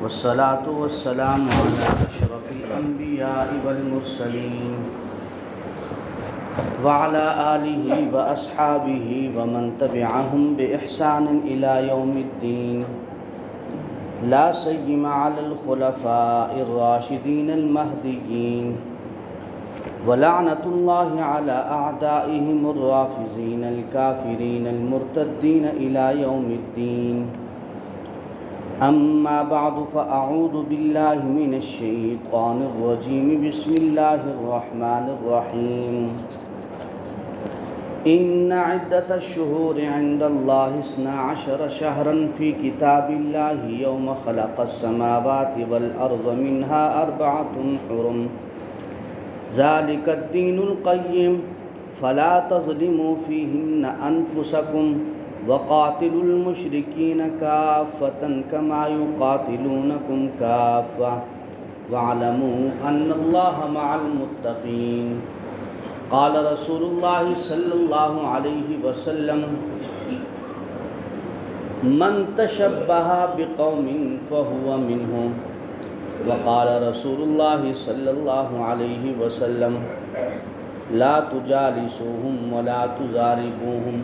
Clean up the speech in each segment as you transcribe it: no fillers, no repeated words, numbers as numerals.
والصلاة والسلام على أشرف الأنبياء والمرسلين وعلى آله وأصحابه ومن تبعهم بإحسان إلى يوم الدين، لا سيما على الخلفاء الراشدين المهديين، ولعنة الله على أعدائهم الرافضين الكافرين المرتدين إلى يوم الدين. أما بعد، فأعوذ بالله من الشيطان الرجيم. بسم الله الرحمن الرحيم. إن عدة الشهور عند الله 12 شهرا في كتاب الله يوم خلق السماوات والأرض منها 4 حرم، ذلك الدين القيم، فلا تظلموا فيهن أنفسكم وقاتلوا المشركين كافة كما يقاتلونكم كافة واعلموا أن الله مع المتقين. قال رسول الله صلى الله عليه وسلم: من تشبه بقوم فهو منهم. وقال رسول الله صلى الله عليه وسلم: لا تجالسوهم ولا تزاربوهم.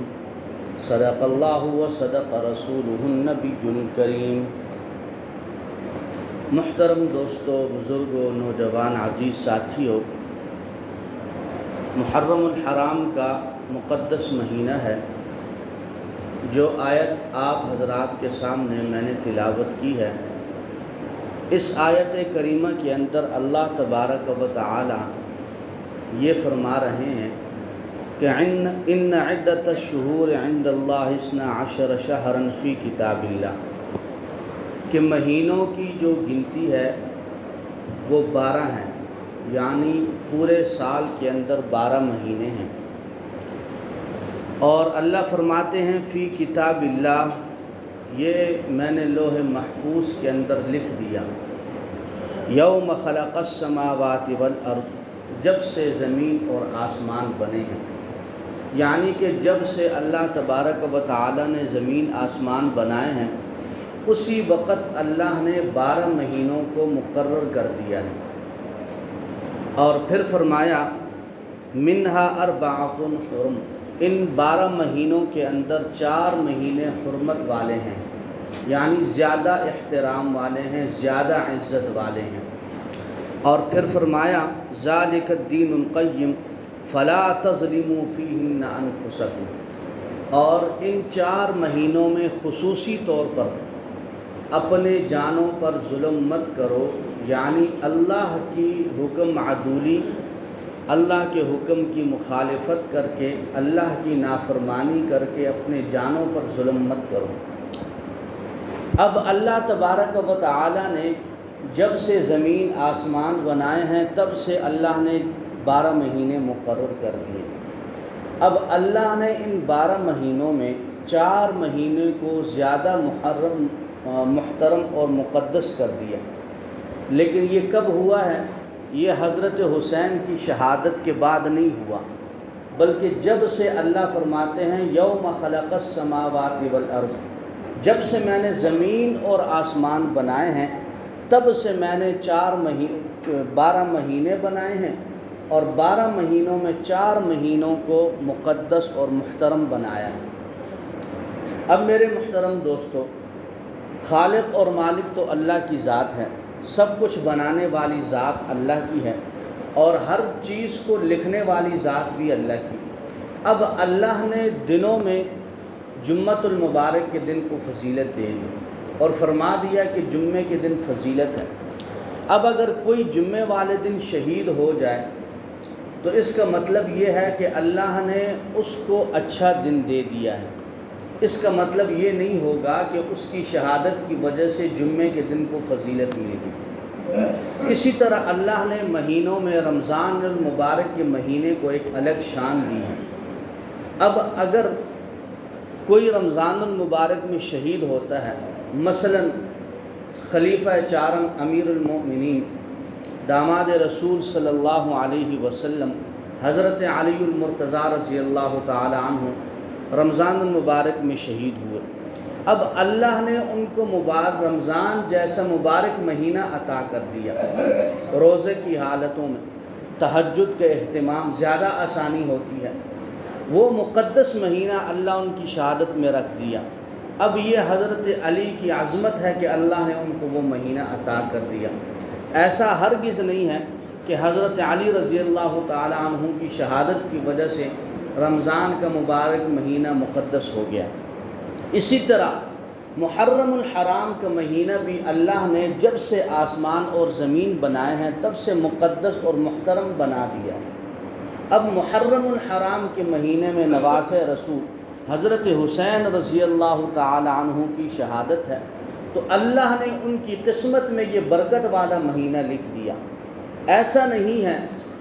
صدق اللہ و صدق رسولہ النبی الکریم. محترم دوستو، بزرگوں، نوجوان، عزیز ساتھیوں، محرم الحرام کا مقدس مہینہ ہے. جو آیت آپ حضرات کے سامنے میں نے تلاوت کی ہے، اس آیت کریمہ کے اندر اللہ تبارک و تعالی یہ فرما رہے ہیں کہ ان عدت الشہور عند اللہ 12 شہرا فی کتاب اللہ، کہ مہینوں کی جو گنتی ہے وہ 12 ہیں، یعنی پورے سال کے اندر 12 مہینے ہیں. اور اللہ فرماتے ہیں فی کتاب اللہ، یہ میں نے لوح محفوظ کے اندر لکھ دیا. یوم خلق السماوات والارض، جب سے زمین اور آسمان بنے ہیں، یعنی کہ جب سے اللہ تبارک و تعالی نے زمین آسمان بنائے ہیں، اسی وقت اللہ نے 12 مہینوں کو مقرر کر دیا ہے. اور پھر فرمایا منہا 4 حرم، ان 12 مہینوں کے اندر 4 مہینے حرمت والے ہیں، یعنی زیادہ احترام والے ہیں، زیادہ عزت والے ہیں. اور پھر فرمایا ذالک الدین القیم فلا تظلموا فیہن انفسکم، اور ان 4 مہینوں میں خصوصی طور پر اپنے جانوں پر ظلم مت کرو، یعنی اللہ کی حکم عدولی، اللہ کے حکم کی مخالفت کر کے، اللہ کی نافرمانی کر کے اپنے جانوں پر ظلم مت کرو. اب اللہ تبارک و تعالی نے جب سے زمین آسمان بنائے ہیں، تب سے اللہ نے 12 مہینے مقرر کر دیے. اب اللہ نے ان 12 مہینوں میں 4 مہینے کو زیادہ محترم اور مقدس کر دیا. لیکن یہ کب ہوا ہے؟ یہ حضرت حسین کی شہادت کے بعد نہیں ہوا، بلکہ جب سے اللہ فرماتے ہیں یوم خلق السماوات والارض، جب سے میں نے زمین اور آسمان بنائے ہیں، تب سے میں نے 12 مہینے بنائے ہیں، اور 12 مہینوں میں 4 مہینوں کو مقدس اور محترم بنایا ہے. اب میرے محترم دوستو، خالق اور مالک تو اللہ کی ذات ہے، سب کچھ بنانے والی ذات اللہ کی ہے، اور ہر چیز کو لکھنے والی ذات بھی اللہ کی. اب اللہ نے دنوں میں جمعۃ المبارک کے دن کو فضیلت دے دی اور فرما دیا کہ جمعے کے دن فضیلت ہے. اب اگر کوئی جمعے والے دن شہید ہو جائے تو اس کا مطلب یہ ہے کہ اللہ نے اس کو اچھا دن دے دیا ہے. اس کا مطلب یہ نہیں ہوگا کہ اس کی شہادت کی وجہ سے جمعے کے دن کو فضیلت ملے گی. اسی طرح اللہ نے مہینوں میں رمضان المبارک کے مہینے کو ایک الگ شان دی ہے. اب اگر کوئی رمضان المبارک میں شہید ہوتا ہے، مثلا خلیفہ 4 امیر المؤمنین داماد رسول صلی اللہ علیہ وسلم حضرت علی المرتضیٰ رضی اللہ تعالی عنہ رمضان المبارک میں شہید ہوئے، اب اللہ نے ان کو رمضان جیسا مبارک مہینہ عطا کر دیا، روزے کی حالتوں میں تہجد کے اہتمام زیادہ آسانی ہوتی ہے، وہ مقدس مہینہ اللہ ان کی شہادت میں رکھ دیا۔ اب یہ حضرت علی کی عظمت ہے کہ اللہ نے ان کو وہ مہینہ عطا کر دیا۔ ایسا ہرگز نہیں ہے کہ حضرت علی رضی اللہ تعالی عنہ کی شہادت کی وجہ سے رمضان کا مبارک مہینہ مقدس ہو گیا۔ اسی طرح محرم الحرام کا مہینہ بھی اللہ نے جب سے آسمان اور زمین بنائے ہیں تب سے مقدس اور محترم بنا دیا۔ اب محرم الحرام کے مہینے میں نواز رسول حضرت حسین رضی اللہ تعالی عنہ کی شہادت ہے، تو اللہ نے ان کی قسمت میں یہ برکت والا مہینہ لکھ دیا۔ ایسا نہیں ہے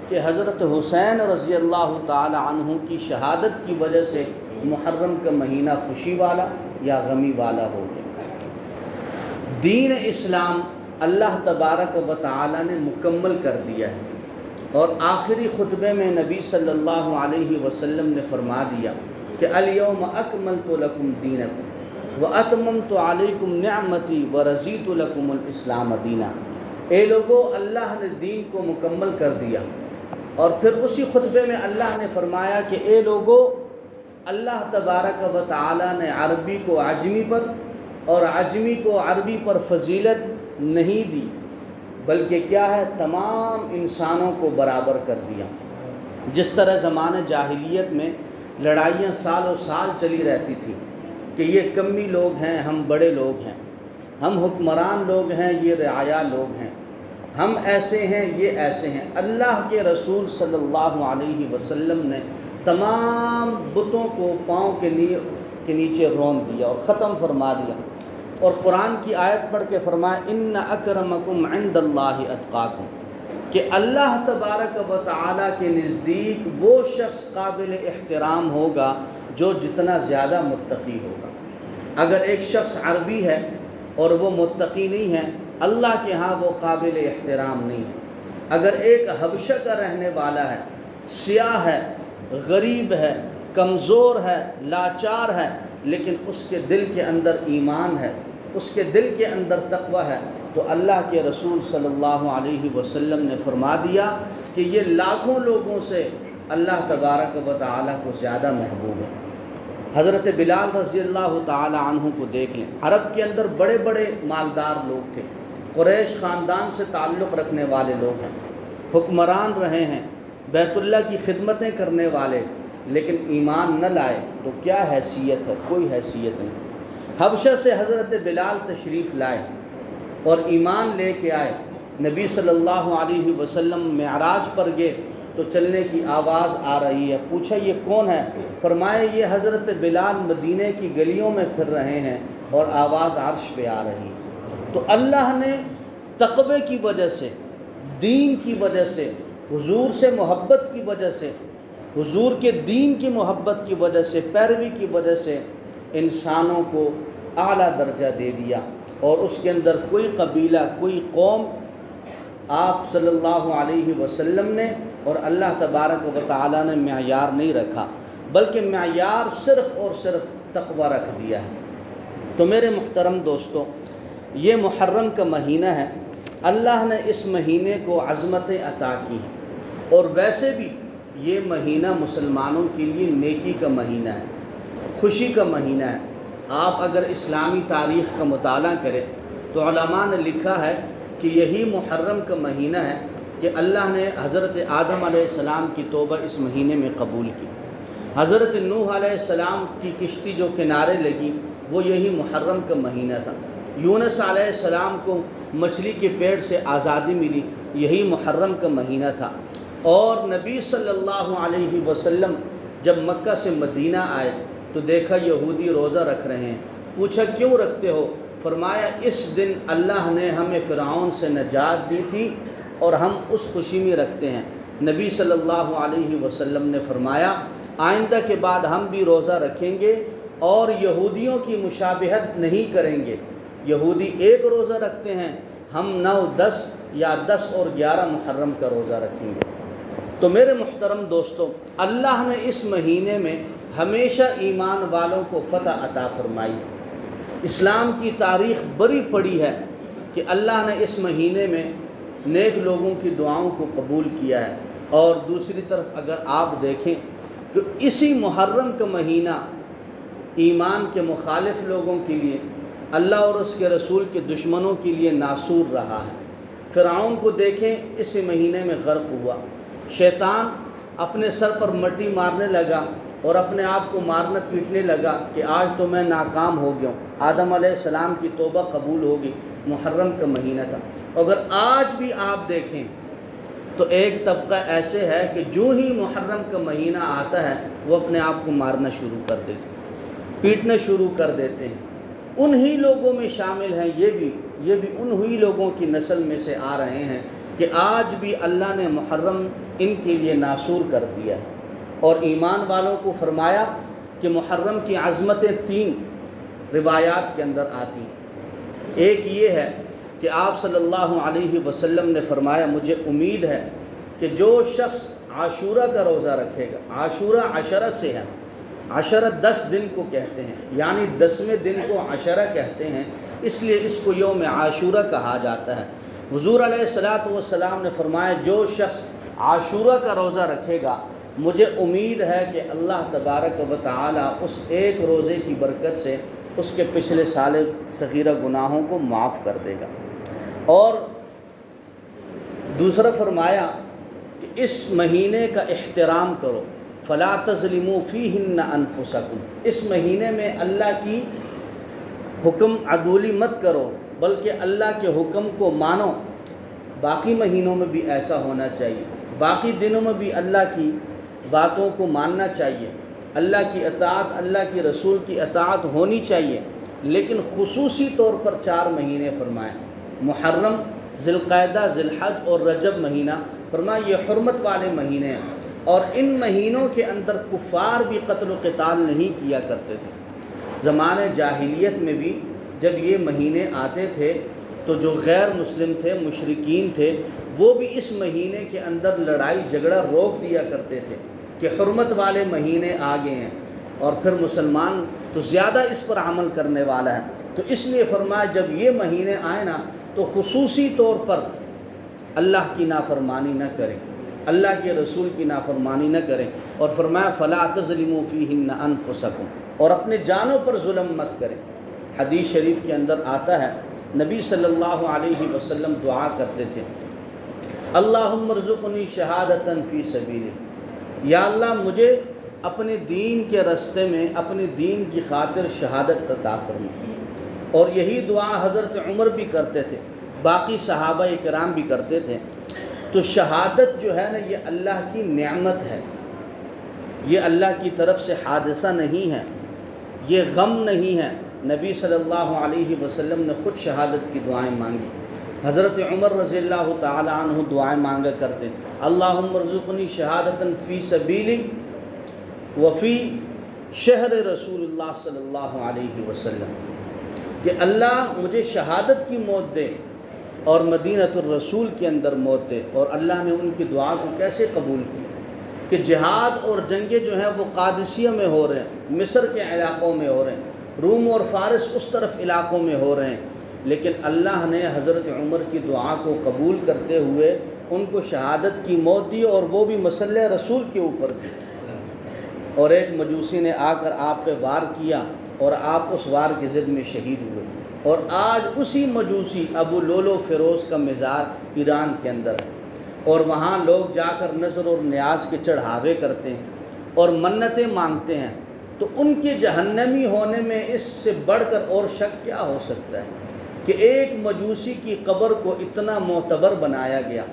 کہ حضرت حسین رضی اللہ تعالی عنہ کی شہادت کی وجہ سے محرم کا مہینہ خوشی والا یا غمی والا ہو گیا۔ دین اسلام اللہ تبارک و تعالی نے مکمل کر دیا ہے، اور آخری خطبے میں نبی صلی اللہ علیہ وسلم نے فرما دیا کہ الیوم اکملت لکم دینکم واتممت علیکم نعمتی ورضیت لکم الاسلام دینا۔ اے لوگو، اللہ نے دین کو مکمل کر دیا، اور پھر اسی خطبے میں اللہ نے فرمایا کہ اے لوگو، اللہ تبارک و تعالی نے عربی کو عجمی پر اور عجمی کو عربی پر فضیلت نہیں دی، بلکہ کیا ہے، تمام انسانوں کو برابر کر دیا۔ جس طرح زمانہ جاہلیت میں لڑائیاں سالوں سال چلی رہتی تھی کہ یہ کمی لوگ ہیں، ہم بڑے لوگ ہیں، ہم حکمران لوگ ہیں، یہ رعایا لوگ ہیں، ہم ایسے ہیں، یہ ایسے ہیں، اللہ کے رسول صلی اللہ علیہ وسلم نے تمام بتوں کو پاؤں کے نیچے رون دیا اور ختم فرما دیا، اور قرآن کی آیت پڑھ کے فرمایا ان اکرمکم عند اللہ اتقاکم، کہ اللہ تبارک و تعالی کے نزدیک وہ شخص قابل احترام ہوگا جو جتنا زیادہ متقی ہوگا۔ اگر ایک شخص عربی ہے اور وہ متقی نہیں ہے، اللہ کے ہاں وہ قابل احترام نہیں ہے۔ اگر ایک حبشہ کا رہنے والا ہے، سیاہ ہے، غریب ہے، کمزور ہے، لاچار ہے، لیکن اس کے دل کے اندر ایمان ہے، اس کے دل کے اندر تقوی ہے، تو اللہ کے رسول صلی اللہ علیہ وسلم نے فرما دیا کہ یہ لاکھوں لوگوں سے اللہ تبارک و تعالیٰ کو زیادہ محبوب ہے۔ حضرت بلال رضی اللہ تعالی عنہ کو دیکھ لیں، عرب کے اندر بڑے بڑے مالدار لوگ تھے، قریش خاندان سے تعلق رکھنے والے لوگ ہیں، حکمران رہے ہیں، بیت اللہ کی خدمتیں کرنے والے، لیکن ایمان نہ لائے تو کیا حیثیت ہے؟ کوئی حیثیت نہیں۔ حبشہ سے حضرت بلال تشریف لائے اور ایمان لے کے آئے، نبی صلی اللہ علیہ وسلم معراج پر گئے تو چلنے کی آواز آ رہی ہے، پوچھا یہ کون ہے؟ فرمایا یہ حضرت بلال مدینے کی گلیوں میں پھر رہے ہیں اور آواز عرش پہ آ رہی ہے۔ تو اللہ نے تقوی کی وجہ سے، دین کی وجہ سے، حضور سے محبت کی وجہ سے، حضور کے دین کی محبت کی وجہ سے، پیروی کی وجہ سے انسانوں کو اعلیٰ درجہ دے دیا، اور اس کے اندر کوئی قبیلہ، کوئی قوم آپ صلی اللہ علیہ وسلم نے اور اللہ تبارک و تعالیٰ نے معیار نہیں رکھا، بلکہ معیار صرف اور صرف تقوی رکھ دیا ہے۔ تو میرے محترم دوستو، یہ محرم کا مہینہ ہے، اللہ نے اس مہینے کو عظمتیں عطا کی ہیں، اور ویسے بھی یہ مہینہ مسلمانوں کے لیے نیکی کا مہینہ ہے، خوشی کا مہینہ ہے۔ آپ اگر اسلامی تاریخ کا مطالعہ کریں تو علماء نے لکھا ہے کہ یہی محرم کا مہینہ ہے کہ اللہ نے حضرت آدم علیہ السلام کی توبہ اس مہینے میں قبول کی، حضرت نوح علیہ السلام کی کشتی جو کنارے لگی وہ یہی محرم کا مہینہ تھا، یونس علیہ السلام کو مچھلی کے پیٹ سے آزادی ملی، یہی محرم کا مہینہ تھا، اور نبی صلی اللہ علیہ وسلم جب مکہ سے مدینہ آئے تو دیکھا یہودی روزہ رکھ رہے ہیں، پوچھا کیوں رکھتے ہو؟ فرمایا اس دن اللہ نے ہمیں فرعون سے نجات دی تھی اور ہم اس خوشی میں رکھتے ہیں۔ نبی صلی اللہ علیہ وسلم نے فرمایا آئندہ کے بعد ہم بھی روزہ رکھیں گے اور یہودیوں کی مشابہت نہیں کریں گے، یہودی ایک روزہ رکھتے ہیں، ہم 9، 10 یا 10 اور 11 محرم کا روزہ رکھیں گے۔ تو میرے محترم دوستو، اللہ نے اس مہینے میں ہمیشہ ایمان والوں کو فتح عطا فرمائی، اسلام کی تاریخ بڑی پڑی ہے کہ اللہ نے اس مہینے میں نیک لوگوں کی دعاؤں کو قبول کیا ہے۔ اور دوسری طرف اگر آپ دیکھیں کہ اسی محرم کا مہینہ ایمان کے مخالف لوگوں کے لیے، اللہ اور اس کے رسول کے دشمنوں کے لیے ناسور رہا ہے۔ فرعون کو دیکھیں، اسی مہینے میں غرق ہوا۔ شیطان اپنے سر پر مٹی مارنے لگا اور اپنے آپ کو مارنا پیٹنے لگا کہ آج تو میں ناکام ہو گیا ہوں۔ آدم علیہ السلام کی توبہ قبول ہوگی، محرم کا مہینہ تھا۔ اگر آج بھی آپ دیکھیں تو ایک طبقہ ایسے ہے کہ جو ہی محرم کا مہینہ آتا ہے وہ اپنے آپ کو مارنا شروع کر دیتے ہیں، پیٹنا شروع کر دیتے ہیں۔ انہی لوگوں میں شامل ہیں، یہ بھی انہی لوگوں کی نسل میں سے آ رہے ہیں کہ آج بھی اللہ نے محرم ان کے لیے ناسور کر دیا ہے۔ اور ایمان والوں کو فرمایا کہ محرم کی عظمتیں 3 روایات کے اندر آتی ہیں۔ ایک یہ ہے کہ آپ صلی اللہ علیہ وسلم نے فرمایا، مجھے امید ہے کہ جو شخص عاشورہ کا روزہ رکھے گا، عاشورہ عشرہ سے ہے، عشرہ 10 دن کو کہتے ہیں، یعنی 10ویں دن کو عشرہ کہتے ہیں، اس لیے اس کو یوم عاشورہ کہا جاتا ہے۔ حضور علیہ السلام نے فرمایا، جو شخص عاشورہ کا روزہ رکھے گا، مجھے امید ہے کہ اللہ تبارک و تعالی اس ایک روزے کی برکت سے اس کے پچھلے سال صغیرہ گناہوں کو معاف کر دے گا۔ اور دوسرا فرمایا کہ اس مہینے کا احترام کرو، فلا تظلموا فیہن انفسکم، اس مہینے میں اللہ کی حکم عدولی مت کرو بلکہ اللہ کے حکم کو مانو۔ باقی مہینوں میں بھی ایسا ہونا چاہیے، باقی دنوں میں بھی اللہ کی باتوں کو ماننا چاہیے، اللہ کی اطاعت، اللہ کی رسول کی اطاعت ہونی چاہیے، لیکن خصوصی طور پر 4 مہینے فرمائے، محرم، ذی القعدہ، ذی الحج اور رجب مہینہ، فرمایا یہ حرمت والے مہینے ہیں، اور ان مہینوں کے اندر کفار بھی قتل و قتال نہیں کیا کرتے تھے۔ زمانے جاہلیت میں بھی جب یہ مہینے آتے تھے تو جو غیر مسلم تھے، مشرکین تھے، وہ بھی اس مہینے کے اندر لڑائی جھگڑا روک دیا کرتے تھے کہ حرمت والے مہینے آ گئے ہیں، اور پھر مسلمان تو زیادہ اس پر عمل کرنے والا ہے، تو اس لیے فرمایا جب یہ مہینے آئے نا تو خصوصی طور پر اللہ کی نافرمانی نہ کریں، اللہ کے رسول کی نافرمانی نہ کریں، اور فرمایا فلا تظلموا فیہن انفسکم، اور اپنے جانوں پر ظلم مت کریں۔ حدیث شریف کے اندر آتا ہے، نبی صلی اللہ علیہ وسلم دعا کرتے تھے، اللہم ارزقنی شہادتا فی سبیلک، یا اللہ مجھے اپنے دین کے راستے میں، اپنے دین کی خاطر شہادت عطا فرما۔ اور یہی دعا حضرت عمر بھی کرتے تھے، باقی صحابہ کرام بھی کرتے تھے۔ تو شہادت جو ہے نا، یہ اللہ کی نعمت ہے، یہ اللہ کی طرف سے حادثہ نہیں ہے، یہ غم نہیں ہے۔ نبی صلی اللہ علیہ وسلم نے خود شہادت کی دعائیں مانگی، حضرت عمر رضی اللہ تعالی عنہ دعائیں مانگا کرتے، اللہم ارزقنی شہادتا فی سبیلک وفی شہر رسول اللہ صلی اللہ علیہ وسلم، کہ اللہ مجھے شہادت کی موت دے اور مدینۃ الرسول کے اندر موت دے۔ اور اللہ نے ان کی دعا کو کیسے قبول کی کہ جہاد اور جنگیں جو ہیں وہ قادسیہ میں ہو رہے ہیں، مصر کے علاقوں میں ہو رہے ہیں، روم اور فارس اس طرف علاقوں میں ہو رہے ہیں، لیکن اللہ نے حضرت عمر کی دعا کو قبول کرتے ہوئے ان کو شہادت کی موت دی، اور وہ بھی مسلح رسول کے اوپر دی۔ اور ایک مجوسی نے آ کر آپ پہ وار کیا اور آپ اس وار کی ضد میں شہید ہوئے، اور آج اسی مجوسی ابو لولو فیروز کا مزار ایران کے اندر ہے، اور وہاں لوگ جا کر نظر اور نیاز کے چڑھاوے کرتے ہیں اور منتیں مانگتے ہیں۔ تو ان کے جہنمی ہونے میں اس سے بڑھ کر اور شک کیا ہو سکتا ہے کہ ایک مجوسی کی قبر کو اتنا معتبر بنایا گیا،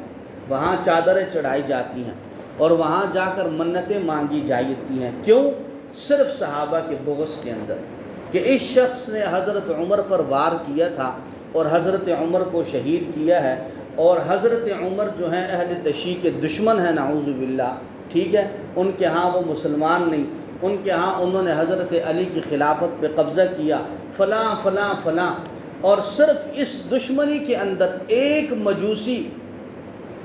وہاں چادریں چڑھائی جاتی ہیں اور وہاں جا کر منتیں مانگی جاتی ہیں۔ کیوں؟ صرف صحابہ کے بغض کے اندر، کہ اس شخص نے حضرت عمر پر وار کیا تھا اور حضرت عمر کو شہید کیا ہے، اور حضرت عمر جو ہیں اہل تشیع کے دشمن ہیں، نعوذ باللہ، ٹھیک ہے، ان کے ہاں وہ مسلمان نہیں، ان کے ہاں انہوں نے حضرت علی کی خلافت پہ قبضہ کیا، فلاں فلاں فلاں، اور صرف اس دشمنی کے اندر ایک مجوسی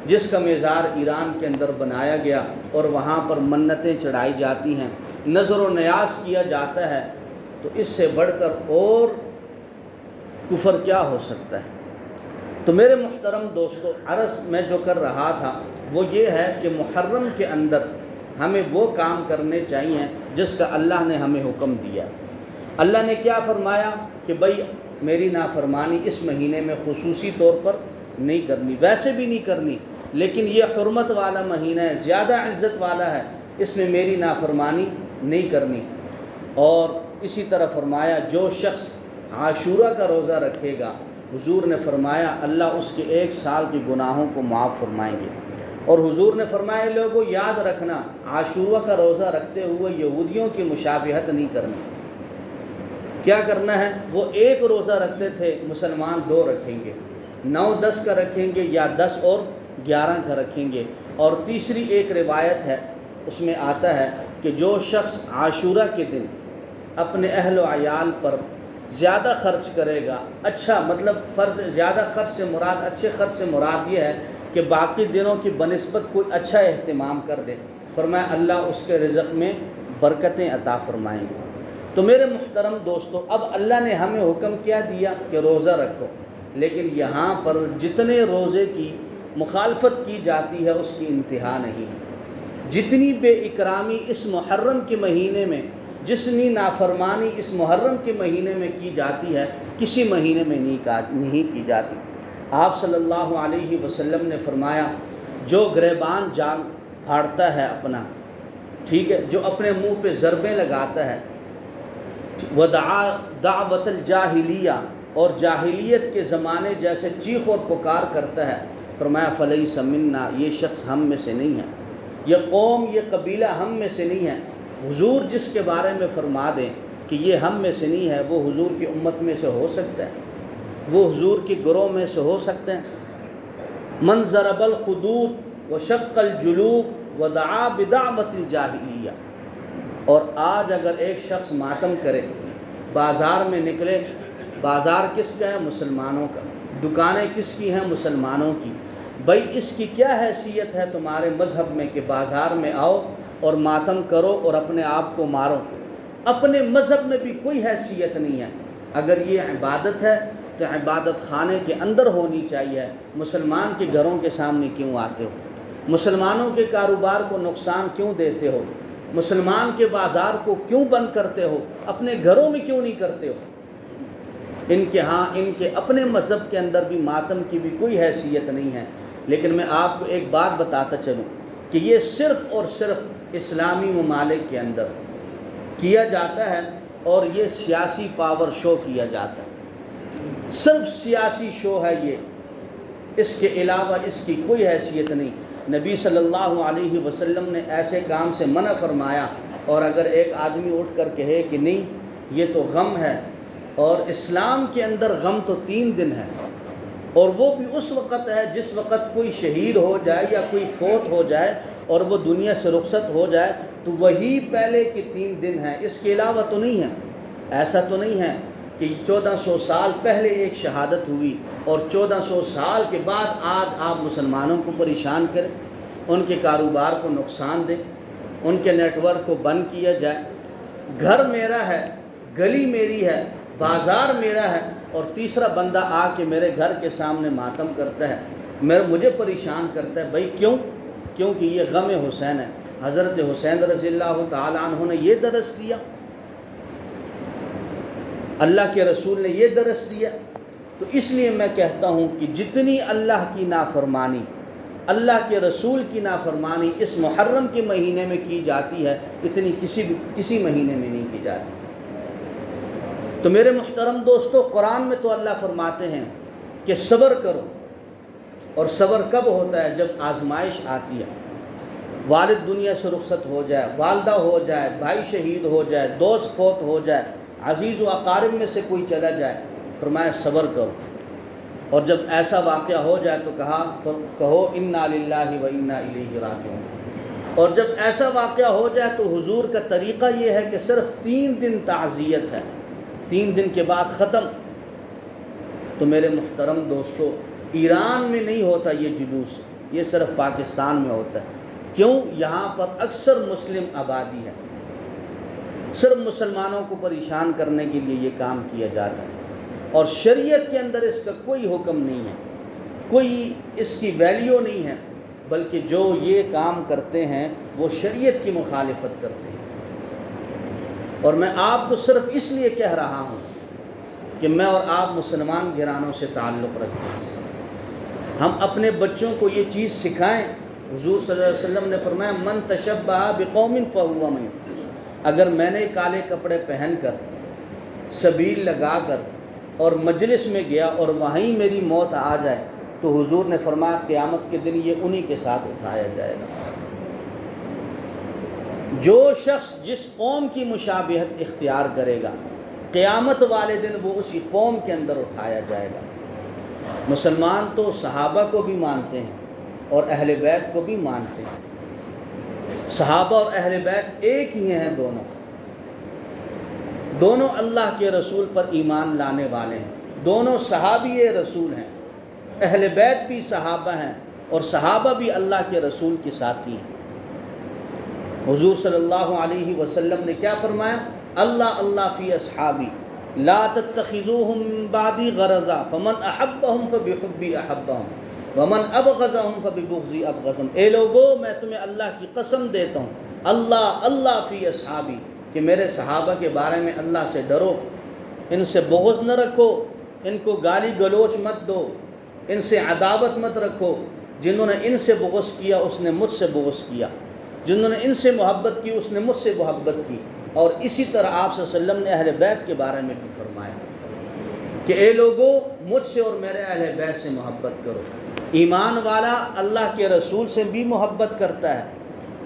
جس کا مزار ایران کے اندر بنایا گیا اور وہاں پر منتیں چڑھائی جاتی ہیں، نظر و نیاز کیا جاتا ہے، تو اس سے بڑھ کر اور کفر کیا ہو سکتا ہے؟ تو میرے محترم دوستو، عرض میں جو کر رہا تھا وہ یہ ہے کہ محرم کے اندر ہمیں وہ کام کرنے چاہیے جس کا اللہ نے ہمیں حکم دیا۔ اللہ نے کیا فرمایا کہ بھئی میری نافرمانی اس مہینے میں خصوصی طور پر نہیں کرنی، ویسے بھی نہیں کرنی، لیکن یہ حرمت والا مہینہ ہے، زیادہ عزت والا ہے، اس میں میری نافرمانی نہیں کرنی۔ اور اسی طرح فرمایا جو شخص عاشورہ کا روزہ رکھے گا، حضور نے فرمایا اللہ اس کے 1 سال کے گناہوں کو معاف فرمائیں گے۔ اور حضور نے فرمایا لوگوں یاد رکھنا، عاشورہ کا روزہ رکھتے ہوئے یہودیوں کی مشابہت نہیں کرنی۔ کیا کرنا ہے؟ وہ 1 روزہ رکھتے تھے، مسلمان 2 رکھیں گے، 9-10 کا رکھیں گے یا 10 اور 11 کا رکھیں گے۔ اور تیسری ایک روایت ہے، اس میں آتا ہے کہ جو شخص عاشورہ کے دن اپنے اہل و عیال پر زیادہ خرچ کرے گا، اچھا مطلب فرض زیادہ خرچ سے مراد، اچھے خرچ سے مراد یہ ہے کہ باقی دنوں کی بنسبت کوئی اچھا اہتمام کر دے، فرمایا اللہ اس کے رزق میں برکتیں عطا فرمائیں گے۔ تو میرے محترم دوستو، اب اللہ نے ہمیں حکم کیا دیا کہ روزہ رکھو، لیکن یہاں پر جتنے روزے کی مخالفت کی جاتی ہے اس کی انتہا نہیں ہے۔ جتنی بے اکرامی اس محرم کے مہینے میں، جتنی نافرمانی اس محرم کے مہینے میں کی جاتی ہے، کسی مہینے میں نہیں کی جاتی۔ آپ صلی اللہ علیہ وسلم نے فرمایا جو گریبان جان پھاڑتا ہے اپنا، ٹھیک ہے، جو اپنے منہ پہ ضربیں لگاتا ہے، ودعا دعوت الجاہلیہ، اور جاہلیت کے زمانے جیسے چیخ اور پکار کرتا ہے، فرمایا فلیس منا، یہ شخص ہم میں سے نہیں ہے، یہ قوم، یہ قبیلہ ہم میں سے نہیں ہے۔ حضور جس کے بارے میں فرما دیں کہ یہ ہم میں سے نہیں ہے، وہ حضور کی امت میں سے ہو سکتا ہے، وہ حضور کے گروہ میں سے ہو سکتے ہیں۔ من ضرب الخدود وشق الجلوب ودعا بدعوت الجاہلیہ۔ اور آج اگر ایک شخص ماتم کرے، بازار میں نکلے، بازار کس کا ہے؟ مسلمانوں کا، دکانیں کس کی ہیں؟ مسلمانوں کی، بھائی اس کی کیا حیثیت ہے تمہارے مذہب میں کہ بازار میں آؤ اور ماتم کرو اور اپنے آپ کو مارو؟ اپنے مذہب میں بھی کوئی حیثیت نہیں ہے۔ اگر یہ عبادت ہے تو عبادت خانے کے اندر ہونی چاہیے، مسلمان کے گھروں کے سامنے کیوں آتے ہو؟ مسلمانوں کے کاروبار کو نقصان کیوں دیتے ہو؟ مسلمان کے بازار کو کیوں بند کرتے ہو؟ اپنے گھروں میں کیوں نہیں کرتے ہو؟ ان کے اپنے مذہب کے اندر بھی ماتم کی بھی کوئی حیثیت نہیں ہے۔ لیکن میں آپ کو ایک بات بتاتا چلوں کہ یہ صرف اور صرف اسلامی ممالک کے اندر کیا جاتا ہے، اور یہ سیاسی پاور شو کیا جاتا ہے، صرف سیاسی شو ہے یہ، اس کے علاوہ اس کی کوئی حیثیت نہیں۔ نبی صلی اللہ علیہ وسلم نے ایسے کام سے منع فرمایا، اور اگر ایک آدمی اٹھ کر کہے کہ نہیں یہ تو غم ہے، اور اسلام کے اندر غم تو 3 دن ہے، اور وہ بھی اس وقت ہے جس وقت کوئی شہید ہو جائے یا کوئی فوت ہو جائے اور وہ دنیا سے رخصت ہو جائے، تو وہی پہلے کے 3 دن ہیں، اس کے علاوہ تو نہیں ہے۔ ایسا تو نہیں ہے کہ 1400 سال پہلے ایک شہادت ہوئی اور 1400 سال کے بعد آج آپ مسلمانوں کو پریشان کریں، ان کے کاروبار کو نقصان دیں، ان کے نیٹ ورک کو بند کیا جائے۔ گھر میرا ہے، گلی میری ہے، بازار میرا ہے، اور تیسرا بندہ آ کے میرے گھر کے سامنے ماتم کرتا ہے، مجھے پریشان کرتا ہے۔ بھائی کیوں؟ کیونکہ یہ غم حسین ہے۔ حضرت حسین رضی اللہ تعالیٰ عنہ نے یہ درس دیا، اللہ کے رسول نے یہ درس دیا۔ تو اس لیے میں کہتا ہوں کہ جتنی اللہ کی نافرمانی، اللہ کے رسول کی نافرمانی اس محرم کے مہینے میں کی جاتی ہے، اتنی کسی مہینے میں نہیں کی جاتی۔ تو میرے محترم دوستو، قرآن میں تو اللہ فرماتے ہیں کہ صبر کرو، اور صبر کب ہوتا ہے؟ جب آزمائش آتی ہے، والد دنیا سے رخصت ہو جائے، والدہ ہو جائے، بھائی شہید ہو جائے، دوست فوت ہو جائے، عزیز و اقارب میں سے کوئی چلا جائے، فرمایا صبر کرو۔ اور جب ایسا واقعہ ہو جائے تو کہو انا للہ و انا الیہ راجعون۔ اور جب ایسا واقعہ ہو جائے تو حضور کا طریقہ یہ ہے کہ صرف 3 دن تعزیت ہے، 3 دن کے بعد ختم۔ تو میرے محترم دوستو، ایران میں نہیں ہوتا یہ جلوس، یہ صرف پاکستان میں ہوتا ہے۔ کیوں؟ یہاں پر اکثر مسلم آبادی ہے، صرف مسلمانوں کو پریشان کرنے کے لیے یہ کام کیا جاتا ہے۔ اور شریعت کے اندر اس کا کوئی حکم نہیں ہے، کوئی اس کی ویلیو نہیں ہے، بلکہ جو یہ کام کرتے ہیں وہ شریعت کی مخالفت کرتے ہیں۔ اور میں آپ کو صرف اس لیے کہہ رہا ہوں کہ میں اور آپ مسلمان گھرانوں سے تعلق رکھتے ہیں، ہم اپنے بچوں کو یہ چیز سکھائیں۔ حضور صلی اللہ علیہ وسلم نے فرمایا من تشبہ بقوم فہو منہم، اگر میں نے کالے کپڑے پہن کر سبیل لگا کر اور مجلس میں گیا اور وہیں میری موت آ جائے تو حضور نے فرمایا قیامت کے دن یہ انہی کے ساتھ اٹھایا جائے گا۔ جو شخص جس قوم کی مشابہت اختیار کرے گا قیامت والے دن وہ اسی قوم کے اندر اٹھایا جائے گا۔ مسلمان تو صحابہ کو بھی مانتے ہیں اور اہل بیت کو بھی مانتے ہیں۔ صحابہ اور اہل بیت ایک ہی ہیں، دونوں اللہ کے رسول پر ایمان لانے والے ہیں، دونوں صحابی رسول ہیں۔ اہل بیت بھی صحابہ ہیں اور صحابہ بھی اللہ کے رسول کے ساتھی ہیں۔ حضور صلی اللہ علیہ وسلم نے کیا فرمایا؟ اللہ اللہ فی اصحابی لا تتخذوہم من بعدی غرضا فمن احبہم فبحبی احبہم ومن ابغضہم فببغضی ابغضہم۔ اے لوگو میں تمہیں اللہ کی قسم دیتا ہوں، اللہ اللہ فی اصحابی، کہ میرے صحابہ کے بارے میں اللہ سے ڈرو، ان سے بغض نہ رکھو، ان کو گالی گلوچ مت دو، ان سے عداوت مت رکھو۔ جنہوں نے ان سے بغض کیا اس نے مجھ سے بغض کیا، جنہوں نے ان سے محبت کی اس نے مجھ سے محبت کی۔ اور اسی طرح آپ صلی اللہ علیہ وسلم نے اہل بیت کے بارے میں بھی فرمایا کہ اے لوگو مجھ سے اور میرے اہل بیت سے محبت کرو۔ ایمان والا اللہ کے رسول سے بھی محبت کرتا ہے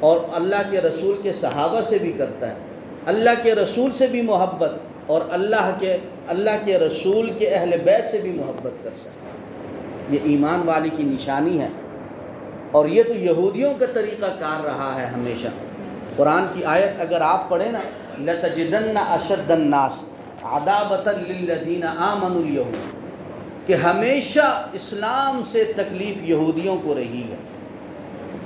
اور اللہ کے رسول کے صحابہ سے بھی کرتا ہے، اللہ کے رسول سے بھی محبت اور اللہ کے رسول کے اہل بیت سے بھی محبت کرتا ہے۔ یہ ایمان والی کی نشانی ہے، اور یہ تو یہودیوں کا طریقہ کار رہا ہے ہمیشہ۔ قرآن کی آیت اگر آپ پڑھیں نا، لَتَجِدَنَّ أَشَدَّ النَّاسِ عَدَاوَةً لِلَّذِينَ آمَنُوا الْيَهُودَ، کہ ہمیشہ اسلام سے تکلیف یہودیوں کو رہی ہے،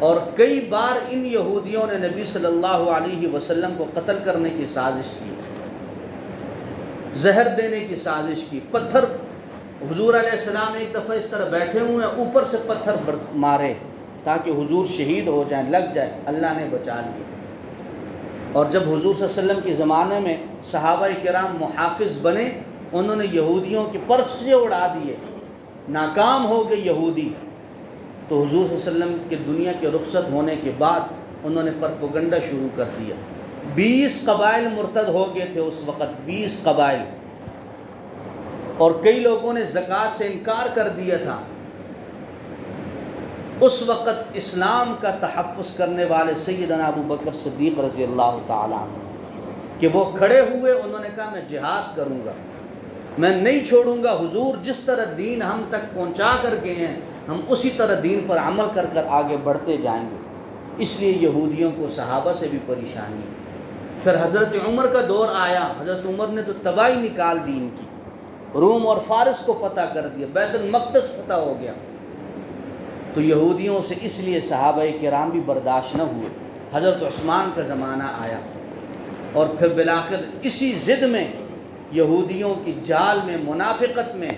اور کئی بار ان یہودیوں نے نبی صلی اللہ علیہ وسلم کو قتل کرنے کی سازش کی، زہر دینے کی سازش کی، پتھر، حضور علیہ السلام ایک دفعہ اس طرح بیٹھے ہوئے ہیں، اوپر سے پتھر مارے تاکہ حضور شہید ہو جائیں، لگ جائے، اللہ نے بچا لیا۔ اور جب حضور صلی اللہ علیہ وسلم کے زمانے میں صحابہ کرام محافظ بنے، انہوں نے یہودیوں کے پرچے اڑا دیے، ناکام ہو گئے یہودی، تو حضور صلی اللہ علیہ وسلم کے دنیا کے رخصت ہونے کے بعد انہوں نے پروپیگنڈا شروع کر دیا۔ 20 قبائل مرتد ہو گئے تھے اس وقت، 20 قبائل، اور کئی لوگوں نے زکوٰۃ سے انکار کر دیا تھا۔ اس وقت اسلام کا تحفظ کرنے والے سیدنا ابو بکر صدیق رضی اللہ تعالیٰ عنہ کہ وہ کھڑے ہوئے، انہوں نے کہا میں جہاد کروں گا، میں نہیں چھوڑوں گا، حضور جس طرح دین ہم تک پہنچا کر گئے ہیں ہم اسی طرح دین پر عمل کر کر آگے بڑھتے جائیں گے۔ اس لیے یہودیوں کو صحابہ سے بھی پریشانی ہے۔ پھر حضرت عمر کا دور آیا، حضرت عمر نے تو تباہی نکال دی ان کی، روم اور فارس کو فتح کر دیا، بیت المقدس فتح ہو گیا۔ تو یہودیوں سے اس لیے صحابہ کرام بھی برداشت نہ ہوئے۔ حضرت عثمان کا زمانہ آیا، اور پھر بالآخر اسی ضد میں یہودیوں کی جال میں، منافقت میں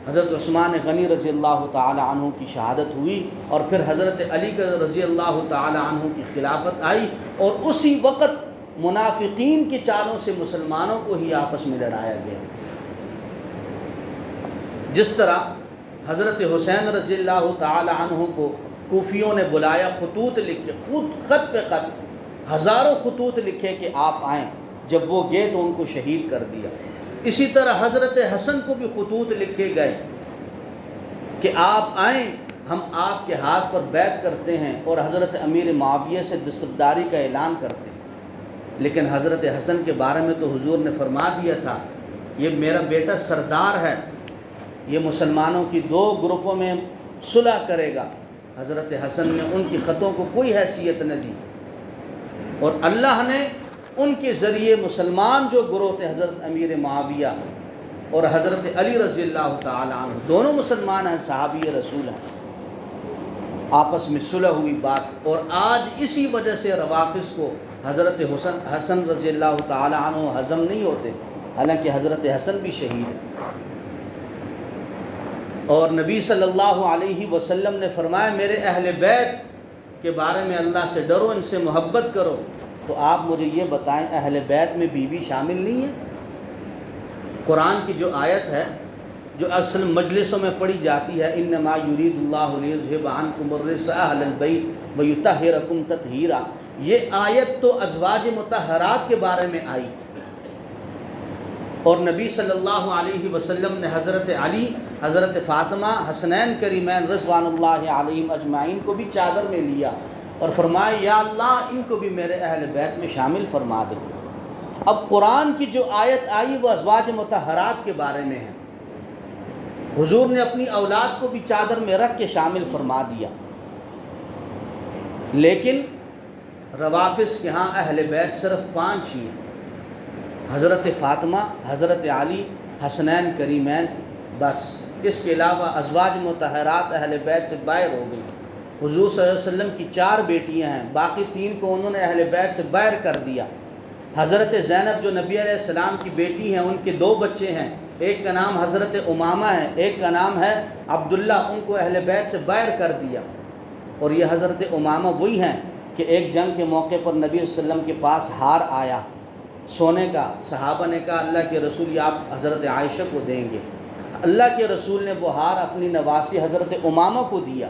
حضرت عثمان غنی رضی اللہ تعالی عنہ کی شہادت ہوئی، اور پھر حضرت علی رضی اللہ تعالی عنہ کی خلافت آئی، اور اسی وقت منافقین کی چالوں سے مسلمانوں کو ہی آپس میں لڑایا گیا۔ جس طرح حضرت حسین رضی اللہ تعالی عنہ کو کوفیوں نے بلایا، خطوط لکھے، خط پہ خط، ہزاروں خطوط لکھے کہ آپ آئیں، جب وہ گئے تو ان کو شہید کر دیا۔ اسی طرح حضرت حسن کو بھی خطوط لکھے گئے کہ آپ آئیں، ہم آپ کے ہاتھ پر بیعت کرتے ہیں اور حضرت امیر معاویہ سے دستبرداری کا اعلان کرتے ہیں۔ لیکن حضرت حسن کے بارے میں تو حضور نے فرما دیا تھا یہ میرا بیٹا سردار ہے، یہ مسلمانوں کی 2 گروپوں میں صلح کرے گا۔ حضرت حسن نے ان کی خطوں کو کوئی حیثیت نہ دی، اور اللہ نے ان کے ذریعے مسلمان جو گروہ تھے، حضرت امیر معاویہ اور حضرت علی رضی اللہ تعالی عنہ، دونوں مسلمان ہیں، صحابی رسول ہیں، آپس میں صلح ہوئی بات۔ اور آج اسی وجہ سے روافض کو حضرت حسن رضی اللہ تعالی عنہ ہضم نہیں ہوتے، حالانکہ حضرت حسن بھی شہید ہیں۔ اور نبی صلی اللہ علیہ وسلم نے فرمایا میرے اہل بیت کے بارے میں اللہ سے ڈرو، ان سے محبت کرو، تو آپ مجھے یہ بتائیں اہل بیت میں بیوی شامل نہیں ہے؟ قرآن کی جو آیت ہے جو اصل مجلسوں میں پڑھی جاتی ہے، انما یرید اللہ لیذھب عنکم الرجس اہل البیت ویطہرکم تطہیرا، یہ آیت تو ازواج مطہرات کے بارے میں آئی، اور نبی صلی اللہ علیہ وسلم نے حضرت علی، حضرت فاطمہ، حسنین کریمین رضوان اللہ علیہم اجمعین کو بھی چادر میں لیا اور فرمایا یا اللہ ان کو بھی میرے اہل بیت میں شامل فرما دو۔ اب قرآن کی جو آیت آئی وہ ازواج مطہرات کے بارے میں ہے، حضور نے اپنی اولاد کو بھی چادر میں رکھ کے شامل فرما دیا، لیکن روافظ کے ہاں اہل بیت صرف 5 ہی ہیں، حضرت فاطمہ، حضرت علی، حسنین کریمین، بس اس کے علاوہ ازواج مطہرات اہل بیت سے باہر ہو گئی۔ حضور صلی اللہ علیہ وسلم کی 4 بیٹیاں ہیں، باقی 3 کو انہوں نے اہل بیت سے باہر کر دیا۔ حضرت زینب جو نبی علیہ السلام کی بیٹی ہیں، ان کے 2 بچے ہیں، ایک کا نام حضرت امامہ ہے، ایک کا نام ہے عبداللہ، ان کو اہل بیت سے باہر کر دیا۔ اور یہ حضرت امامہ وہی ہیں کہ ایک جنگ کے موقع پر نبی صلی اللہ علیہ وسلم کے پاس ہار آیا سونے کا، صحابہ نے کہا اللہ کے رسول یہ آپ حضرت عائشہ کو دیں گے، اللہ کے رسول نے وہ ہار اپنی نواسی حضرت امامہ کو دیا۔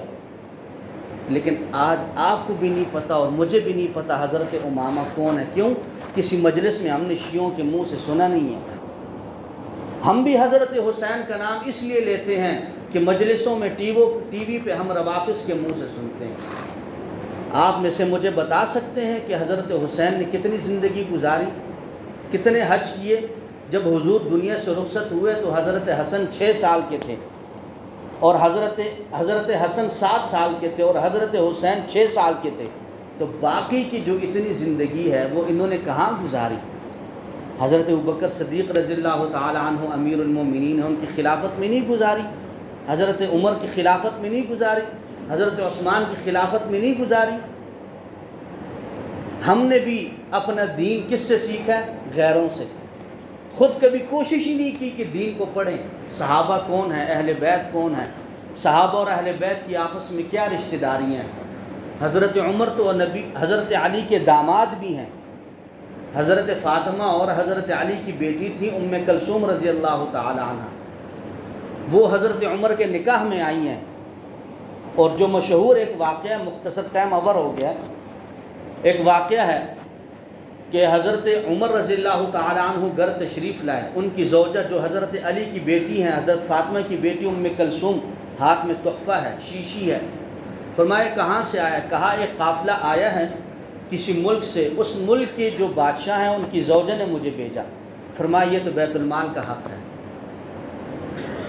لیکن آج آپ کو بھی نہیں پتہ اور مجھے بھی نہیں پتہ حضرت امامہ کون ہے، کیوں؟ کسی مجلس میں ہم نے شیعوں کے منہ سے سنا نہیں ہے۔ ہم بھی حضرت حسین کا نام اس لیے لیتے ہیں کہ مجلسوں میں ٹی وی پہ ہم روافظ کے منہ سے سنتے ہیں۔ آپ میں سے مجھے بتا سکتے ہیں کہ حضرت حسین نے کتنی زندگی گزاری، کتنے حج کیے؟ جب حضور دنیا سے رخصت ہوئے تو حضرت حسن 6 سال کے تھے اور حضرت حسن 7 سال کے تھے اور حضرت حسین 6 سال کے تھے، تو باقی کی جو اتنی زندگی ہے وہ انہوں نے کہاں گزاری؟ حضرت ابوبکر صدیق رضی اللہ تعالی عنہ امیر المومنین ہیں، ان کی خلافت میں نہیں گزاری، حضرت عمر کی خلافت میں نہیں گزاری، حضرت عثمان کی خلافت میں نہیں گزاری۔ ہم نے بھی اپنا دین کس سے سیکھا ہے؟ غیروں سے، خود کبھی کوشش ہی نہیں کی کہ دین کو پڑھیں۔ صحابہ کون ہیں؟ اہل بیت کون ہیں؟ صحابہ اور اہل بیت کی آپس میں کیا رشتہ داریاں ہیں؟ حضرت عمر تو حضرت علی کے داماد بھی ہیں، حضرت فاطمہ اور حضرت علی کی بیٹی تھی ام کلثوم رضی اللہ تعالی عنہ، وہ حضرت عمر کے نکاح میں آئی ہیں۔ اور جو مشہور ایک واقعہ، مختصر ٹائم اوور ہو گیا، ایک واقعہ ہے کہ حضرت عمر رضی اللہ تعالی عنہ گھر تشریف لائے، ان کی زوجہ جو حضرت علی کی بیٹی ہیں، حضرت فاطمہ کی بیٹی ام کلثوم، ہاتھ میں تحفہ ہے، شیشی ہے۔ فرمایا کہاں سے آیا؟ کہا ایک قافلہ آیا ہے کسی ملک سے، اس ملک کے جو بادشاہ ہیں ان کی زوجہ نے مجھے بھیجا۔ فرمایا یہ تو بیت المال کا حق ہے۔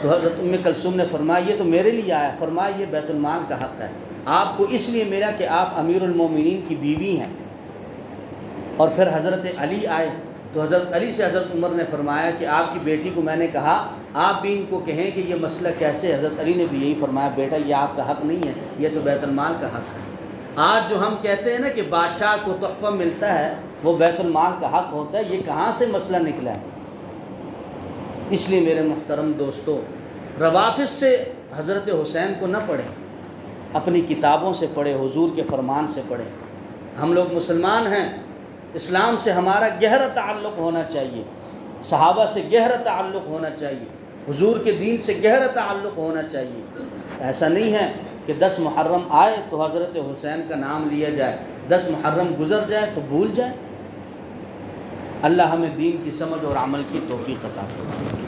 تو حضرت ام کلثوم نے فرمایا یہ تو میرے لیے آیا۔ فرمایا یہ بیت المال کا حق ہے، آپ کو اس لیے ملا کہ آپ امیر المومنین کی بیوی ہیں۔ اور پھر حضرت علی آئے تو حضرت علی سے حضرت عمر نے فرمایا کہ آپ کی بیٹی کو میں نے کہا آپ بھی ان کو کہیں کہ یہ مسئلہ کیسے ہے۔ حضرت علی نے بھی یہی فرمایا بیٹا یہ آپ کا حق نہیں ہے، یہ تو بیت المال کا حق ہے۔ آج جو ہم کہتے ہیں نا کہ بادشاہ کو تحفہ ملتا ہے وہ بیت المال کا حق ہوتا ہے، یہ کہاں سے مسئلہ نکلا ہے؟ اس لیے میرے محترم دوستو، روافظ سے حضرت حسین کو نہ پڑھیں، اپنی کتابوں سے پڑھیں، حضور کے فرمان سے پڑھیں۔ ہم لوگ مسلمان ہیں، اسلام سے ہمارا گہرا تعلق ہونا چاہیے، صحابہ سے گہرا تعلق ہونا چاہیے، حضور کے دین سے گہرا تعلق ہونا چاہیے۔ ایسا نہیں ہے کہ 10 محرم آئے تو حضرت حسین کا نام لیا جائے، 10 محرم گزر جائے تو بھول جائے۔ اللہ ہمیں دین کی سمجھ اور عمل کی توفیق عطا فرمائے۔